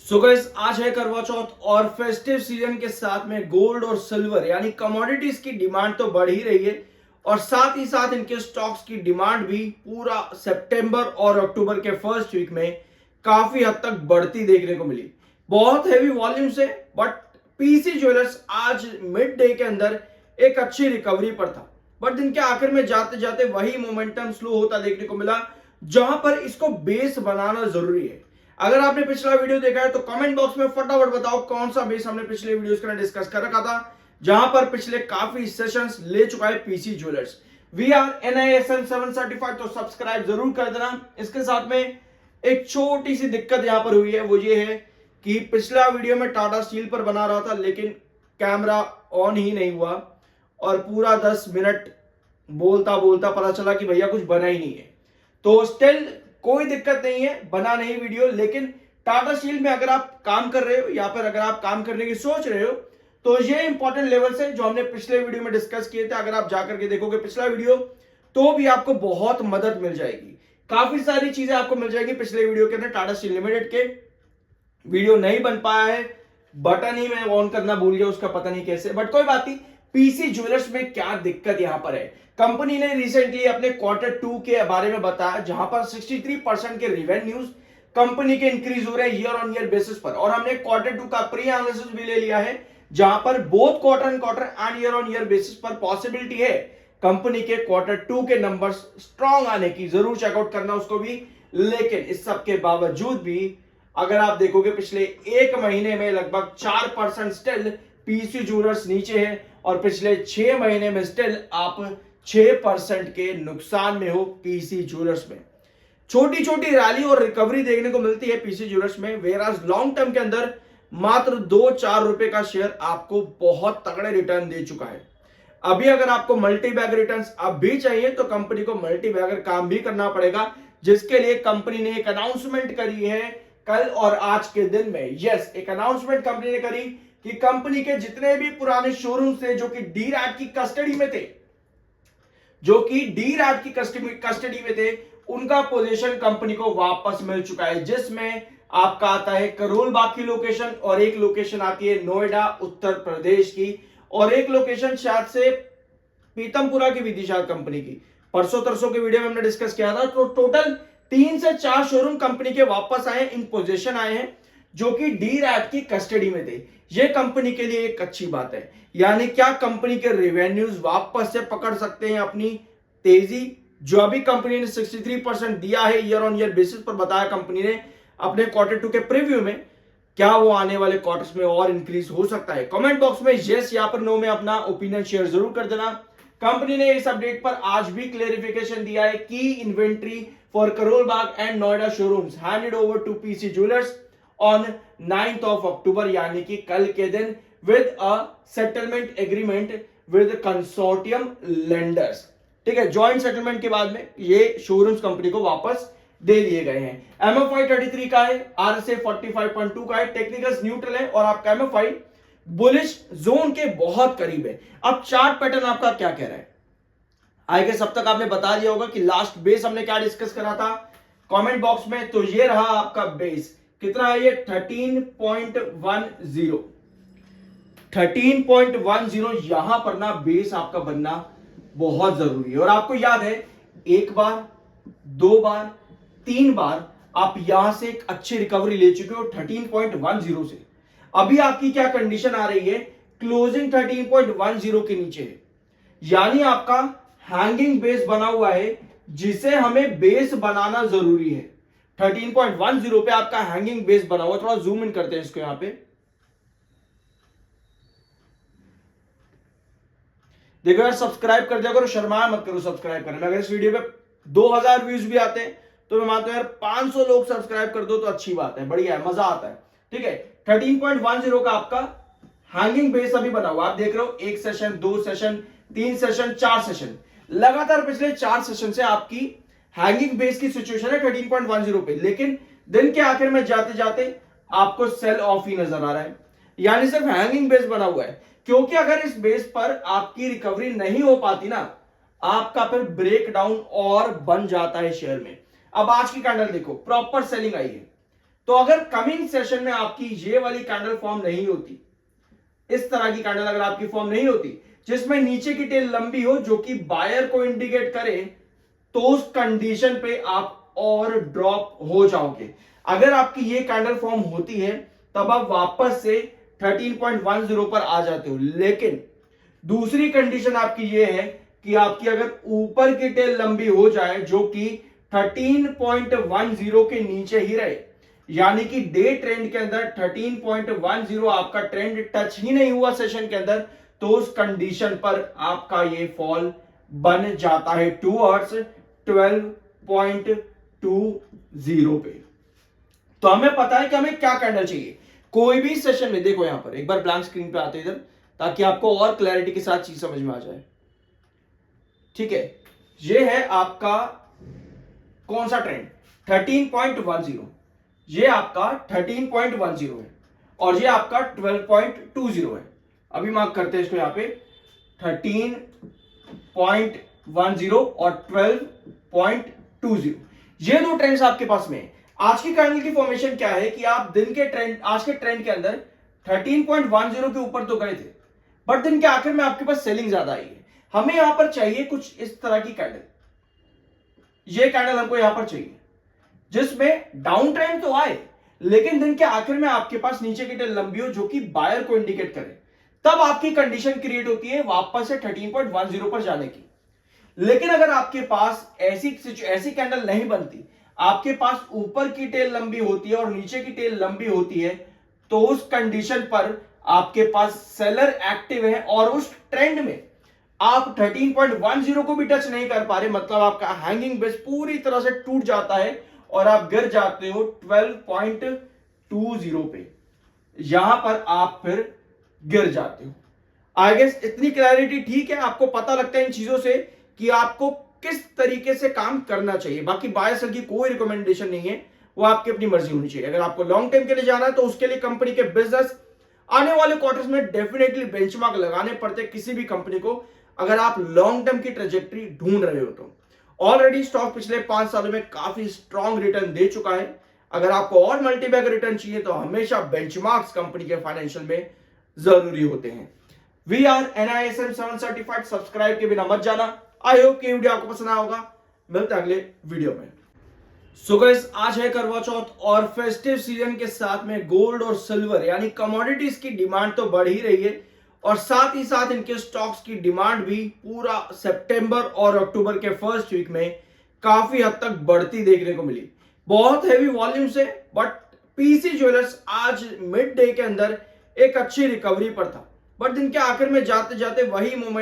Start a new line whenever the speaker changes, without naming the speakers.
So guys, आज है करवा चौथ और फेस्टिव सीजन के साथ में गोल्ड और सिल्वर यानी कमोडिटीज की डिमांड तो बढ़ ही रही है और साथ ही साथ इनके स्टॉक्स की डिमांड भी पूरा सितंबर और अक्टूबर के फर्स्ट वीक में काफी हद तक बढ़ती देखने को मिली। बहुत हैवी वॉल्यूम से, बट पीसी ज्वेलर्स आज मिड डे के अंदर एक अच्छी रिकवरी पर था, बट दिन के आखिर में जाते जाते वही मोमेंटम स्लो होता देखने को मिला, जहां पर इसको बेस बनाना जरूरी है। अगर आपने पिछला वीडियो देखा है तो कमेंट बॉक्स में फटाफट बताओ कौन सा बेस हमने पिछले वीडियोस के अंदर डिस्कस कर रखा था, जहां पर पिछले काफी सेशंस ले चुका है PC Jewellers. We are NISM 7 certified, तो सब्सक्राइब जरूर कर देना। इसके साथ में एक छोटी सी दिक्कत यहां पर हुई है, वो ये है कि पिछला वीडियो में टाटा स्टील पर बना रहा था लेकिन कैमरा ऑन ही नहीं हुआ और पूरा 10 मिनट बोलता बोलता पता चला कि भैया कुछ बना ही नहीं है। तो स्टिल कोई दिक्कत नहीं है, बना नहीं वीडियो, लेकिन टाटा स्टील में अगर आप काम कर रहे हो या फिर अगर आप काम करने की सोच रहे हो तो ये इंपॉर्टेंट लेवल्स है जो हमने पिछले वीडियो में डिस्कस किए थे। अगर आप जाकर के देखोगे पिछला वीडियो तो भी आपको बहुत मदद मिल जाएगी, काफी सारी चीजें आपको मिल जाएगी पिछले वीडियो के अंदर। टाटा स्टील लिमिटेड के वीडियो नहीं बन पाया है, बटन ही मैं ऑन करना भूल गया उसका, पता नहीं कैसे, बट कोई बात नहीं। पीसी ज्वेलर्स में क्या दिक्कत यहां पर है, कंपनी ने रिसेंटली अपने Q2 के बारे में बताया जहां पर 63% के रिवेन्यूज कंपनी के इंक्रीज हो रहे हैं ईयर ऑन ईयर बेसिस पर, और हमने Q2 का प्री एनालिसिस भी ले लिया है जहां पर both quarter and quarter and year on year basis पर पॉसिबिलिटी है कंपनी के Q2 के नंबर्स स्ट्रॉन्ग आने की। जरूर चेकआउट करना उसको भी। लेकिन इस सब के बावजूद भी अगर आप देखोगे पिछले एक महीने में लगभग 4% स्टिल पीसी ज्वेलर्स नीचे है और पिछले 6 महीने में स्टिल आप 6% के नुकसान में हो पीसी ज्वेलर्स में। छोटी छोटी रैली और रिकवरी देखने को मिलती है पीसी ज्वेलर्स में, वेराज लॉन्ग टर्म के अंदर मात्र 2-4 रुपए का शेयर आपको बहुत तगड़े रिटर्न दे चुका है। अभी अगर आपको मल्टी बैग रिटर्न्स अब भी चाहिए तो कंपनी को मल्टी बैगर काम भी करना पड़ेगा, जिसके लिए कंपनी ने एक अनाउंसमेंट करी है कल और आज के दिन में। यस, एक अनाउंसमेंट कंपनी ने करी कि कंपनी के जितने भी पुराने शोरूम थे जो कि डी रैट की कस्टडी में थे, कस्टडी में थे, उनका पोजीशन कंपनी को वापस मिल चुका है, जिसमें आपका आता है करोल बाग की लोकेशन और एक लोकेशन आती है नोएडा उत्तर प्रदेश की, और एक लोकेशन शायद से पीतमपुरा की भी थी शायद कंपनी की। परसों तरसों के वीडियो में हमने डिस्कस किया था। तो टोटल 3 से 4 शोरूम कंपनी के वापस आए, इन पोजीशन आए हैं जो कि डी रैट की कस्टडी में थे। ये कंपनी के लिए एक अच्छी बात है, यानी क्या कंपनी के रेवेन्यूज वापस से पकड़ सकते हैं अपनी तेजी। जो अभी कंपनी ने 63% दिया है ईयर ऑन ईयर बेसिस पर, बताया कंपनी ने अपने Q2 के प्रीव्यू में, क्या वो आने वाले क्वार्टर्स में और इंक्रीज हो सकता है? कमेंट बॉक्स में यस या फिर नो में अपना ओपिनियन शेयर जरूर कर देना। कंपनी ने इस अपडेट पर आज भी क्लेरिफिकेशन दिया है कि inventory for Karol Bagh and Noida showrooms handed over to PC Jewellers on 9th of October, यानी कि कल के दिन, with a settlement agreement with consortium lenders. ठीक है, ज्वाइंट सेटलमेंट के बाद में ये शोरूम्स कंपनी को वापस दे दिए गए हैं। MFI 33 का है, RSI 45.2 का है, टेक्निकल्स न्यूट्रल है और आपका MFI बुलिश जोन के बहुत करीब है। अब चार्ट पैटर्न आपका क्या कह रहा है? आई गेस अब तक आपने बता दिया होगा कि लास्ट बेस हमने क्या डिस्कस करा था कमेंट बॉक्स में। तो ये रहा आपका बेस, कितना है ये? 13.10। 13.10 यहां पर ना बेस आपका बनना बहुत जरूरी है। और आपको याद है, एक बार, 2 बार, 3 बार आप यहां से एक अच्छी रिकवरी ले चुके हो 13.10 से। अभी आपकी क्या कंडीशन आ रही है? क्लोजिंग 13.10 के नीचे है, यानी आपका हैंगिंग बेस बना हुआ है जिसे हमें बेस बनाना जरूरी है। 13.10 पे आपका हैंगिंग बेस बना हुआ। थोड़ा जूम इन करते हैं इसको, यहां पे देखो यार, सब्सक्राइब कर दिया करो, शर्माया मत करो सब्सक्राइब करने में। अगर इस वीडियो पे 2000 व्यूज भी आते हैं तो मैं मानता हूं यार 500 लोग सब्सक्राइब कर दो तो अच्छी बात है, बढ़िया है, मजा आता है। ठीक है, 13.10 का आपका हैंगिंग बेस अभी बना हुआ, आप देख रहे हो 1 सेशन, 2 सेशन, 3 सेशन, 4 सेशन, लगातार पिछले 4 सेशन से आपकी हैंगिंग बेस की सिचुएशन है 13.10 पे। लेकिन दिन के आखिर में जाते जाते आपको सेल ऑफ ही नजर आ रहा है, यानी सिर्फ हैंगिंग बेस बना हुआ है। क्योंकि अगर इस बेस पर आपकी रिकवरी नहीं हो पाती ना, आपका फिर ब्रेकडाउन और बन जाता है शेयर में। अब आज की कैंडल देखो, प्रॉपर सेलिंग आई है, तो अगर कमिंग सेशन में आपकी ये वाली कैंडल फॉर्म नहीं होती, इस तरह की कैंडल अगर आपकी फॉर्म नहीं होती जिसमें नीचे की टेल लंबी हो जो कि बायर को इंडिकेट करे, तो उस कंडीशन पे आप और ड्रॉप हो जाओगे। अगर आपकी ये कैंडल फॉर्म होती है तब आप वापस से 13.10 पर आ जाते हो। लेकिन दूसरी कंडीशन आपकी ये है कि आपकी अगर ऊपर की टेल लंबी हो जाए जो कि 13.10 के नीचे ही रहे, यानी कि डे ट्रेंड के अंदर 13.10 आपका ट्रेंड टच ही नहीं हुआ सेशन के अंदर, तो उस कंडीशन पर आपका ये फॉल बन जाता है टूवर्ड्स 12.20 पे। तो हमें पता है कि हमें क्या कैंडल चाहिए कोई भी सेशन में। देखो यहां पर एक बार ब्लैंक स्क्रीन पे आते इधर, ताकि आपको और क्लैरिटी के साथ चीज समझ में आ जाए। ठीक है, ये है आपका कौन सा ट्रेंड, 13.10, ये आपका 13.10 है और ये आपका 12.20 है। अभी मार्क करते हैं इसको यहां पे 13.10 और 12.20, ये दो ट्रेंड्स आपके पास में है। आज की कैंडल की फॉर्मेशन क्या है कि आप दिन के ट्रेंड, आज के ट्रेंड के अंदर 13.10 के ऊपर तो गए थे, बट दिन के आखिर में आपके पास सेलिंग ज्यादा आई है। हमें यहां पर चाहिए कुछ इस तरह की कैंडल, ये कैंडल हमको यहां पर चाहिए जिसमें डाउन ट्रेंड तो आए लेकिन दिन के आखिर में आपके पास नीचे की टेल लंबी हो जो कि बायर को इंडिकेट करे, तब आपकी कंडीशन क्रिएट होती है वापस से 13.10 पर जाने की। लेकिन अगर आपके पास ऐसी कैंडल नहीं बनती, आपके पास ऊपर की टेल लंबी होती है और नीचे की टेल लंबी होती है, तो उस कंडीशन पर आपके पास सेलर एक्टिव है और उस ट्रेंड में आप 13.10 को भी टच नहीं कर पा रहे, मतलब आपका हैंगिंग बेस पूरी तरह से टूट जाता है और आप गिर जाते हो 12.20 पे। यहां पर आप फिर गिर जाते हो। आई गेस इतनी क्लैरिटी ठीक है, आपको पता लगता है इन चीजों से कि आपको किस तरीके से काम करना चाहिए। बाकी बाय सेल की कोई रिकमेंडेशन नहीं है, वो आपकी अपनी मर्जी होनी चाहिए। अगर आपको लॉन्ग टर्म के लिए जाना है तो उसके लिए कंपनी के बिजनेस आने वाले क्वार्टर्स में डेफिनेटली बेंचमार्क लगाने पड़ते हैं किसी भी कंपनी को, अगर आप लॉन्ग टर्म की ट्रेजेक्टरी ढूंढ रहे हो तो। ऑलरेडी स्टॉक पिछले 5 सालों में काफी स्ट्रॉन्ग रिटर्न दे चुका है। अगर आपको और मल्टीबैग रिटर्न चाहिए तो हमेशा बेंचमार्क्स कंपनी के फाइनेंशियल में जरूरी होते हैं। We are NISM 7 certified, subscribe के बिना मत जाना। आई होप कि वीडियो आपको पसंद आया होगा। मिलते हैं अगले वीडियो में। सो गाइस, आज है करवा चौथ और फेस्टिव सीजन के साथ में गोल्ड और सिल्वर यानी कमोडिटीज की डिमांड तो बढ़ ही रही है और साथ ही साथ इनके स्टॉक्स की डिमांड भी पूरा सितंबर और अक्टूबर के फर्स्ट वीक में काफी हद तक बढ़ती देखने को मिली। बहुत हेवी वॉल्यूम से, बट पीसी ज्वेलर्स आज मिड डे के अंदर एक अच्छी रिकवरी पर था, बट दिन के आखिर में जाते जाते वही मोमेंट